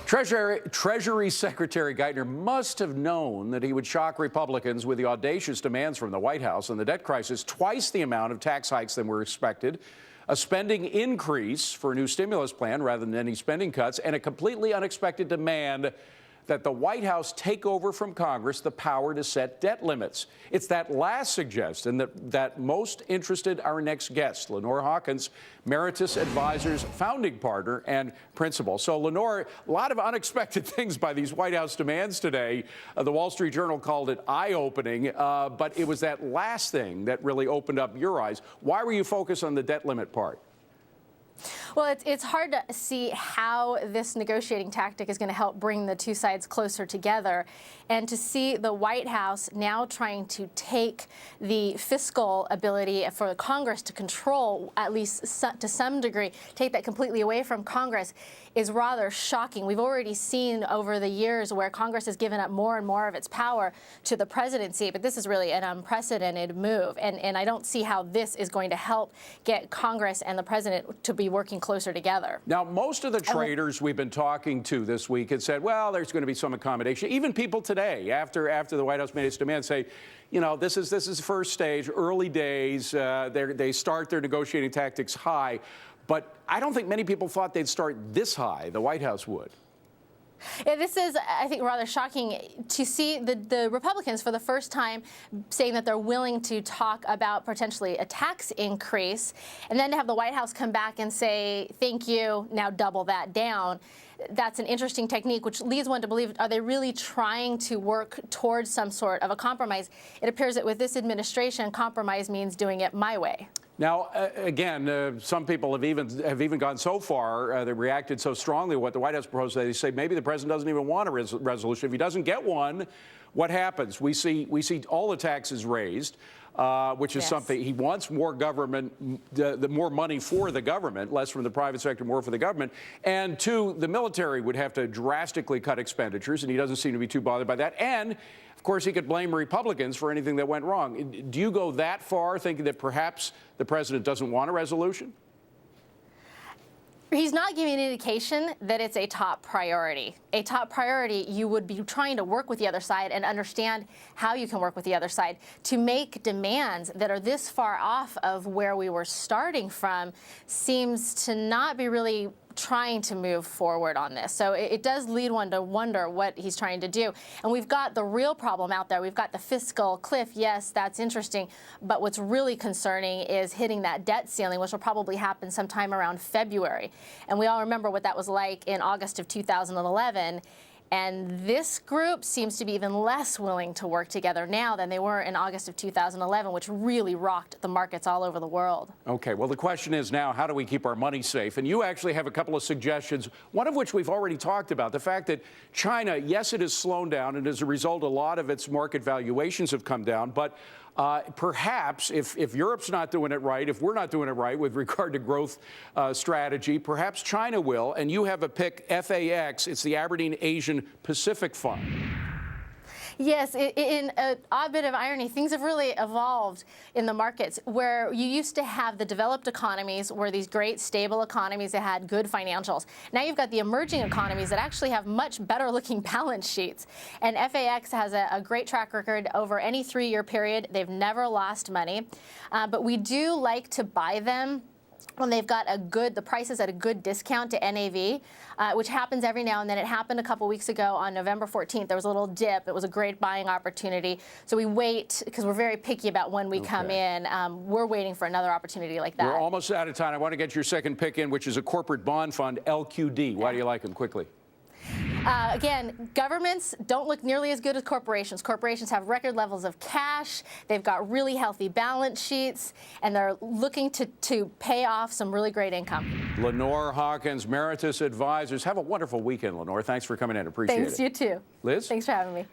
Treasury Secretary Geithner must have known that he would shock Republicans with the audacious demands from the White House on the debt crisis, twice the amount of tax hikes than were expected, a spending increase for a new stimulus plan rather than any spending cuts, and a completely unexpected demand that the White House take over from Congress the power to set debt limits. It's that last suggestion that most interested our next guest, Lenore Hawkins, Emeritus Advisors, founding partner and principal. So, Lenore, a lot of unexpected things by these White House demands today. The Wall Street Journal called it eye-opening, but it was that last thing that really opened up your eyes. Why were you focused on the debt limit part? Well, it's hard to see how this negotiating tactic is going to help bring the two sides closer together. And to see the White House now trying to take the fiscal ability for Congress to control, at least to some degree, take that completely away from Congress is rather shocking. We've already seen over the years where Congress has given up more and more of its power to the presidency, but this is really an unprecedented move. And I don't see how this is going to help get Congress and the president to be working closer together. Now, most of the traders we've been talking to this week had said, well, there's going to be some accommodation. Even people today, after the White House made its demand, say, you know, this is first stage, early days. They start their negotiating tactics high. But I don't think many people thought they'd start this high. The White House would. Yeah, this is, I think, rather shocking to see the Republicans for the first time saying that they're willing to talk about potentially a tax increase, and then to have the White House come back and say, thank you, now double that down. That's an interesting technique, which leads one to believe, are they really trying to work towards some sort of a compromise? It appears that with this administration, compromise means doing it my way. Now, again, some people have even gone so far, they reacted so strongly to what the White House proposed, they say maybe the president doesn't even want a resolution. If he doesn't get one, what happens? We see all the taxes raised, which is something he wants more government, more money for the government, less from the private sector, more for the government. And two, the military would have to drastically cut expenditures, and he doesn't seem to be too bothered by that. And of course, he could blame Republicans for anything that went wrong. Do you go that far, thinking that perhaps the president doesn't want a resolution? He's not giving an indication that it's a top priority. A top priority, you would be trying to work with the other side and understand how you can work with the other side. To make demands that are this far off of where we were starting from seems to not be really trying to move forward on this. So it does lead one to wonder what he's trying to do. And we've got the real problem out there. We've got the fiscal cliff. Yes, that's interesting. But what's really concerning is hitting that debt ceiling, which will probably happen sometime around February. And we all remember what that was like in August of 2011. And this group seems to be even less willing to work together now than they were in August of 2011, which really rocked the markets all over the world. Okay, well, the question is now, how do we keep our money safe? And you actually have a couple of suggestions, one of which we've already talked about, the fact that China, yes, it has slowed down, and as a result, a lot of its market valuations have come down, but perhaps if Europe's not doing it right, if we're not doing it right with regard to growth strategy, perhaps China will. And you have a pick, FAX. It's the Aberdeen Asian Pacific Fund. Yes, in an odd bit of irony, things have really evolved in the markets where you used to have the developed economies were these great stable economies that had good financials. Now you've got the emerging economies that actually have much better looking balance sheets. And FAX has a great track record over any 3-year period. They've never lost money. But we do like to buy them when they've got the prices at a good discount to NAV, which happens every now and then. It happened a couple weeks ago on November 14th. There was a little dip. It was a great buying opportunity. So we wait, because we're very picky about when we come in. We're waiting for another opportunity like that. We're almost out of time. I want to get your second pick in, which is a corporate bond fund, LQD. Why do you like them? Quickly. Again, governments don't look nearly as good as corporations. Corporations have record levels of cash. They've got really healthy balance sheets, and they're looking to pay off some really great income. Lenore Hawkins, Emeritus Advisors. Have a wonderful weekend, Lenore. Thanks for coming in. Appreciate it. Thanks, you too. Liz? Thanks for having me.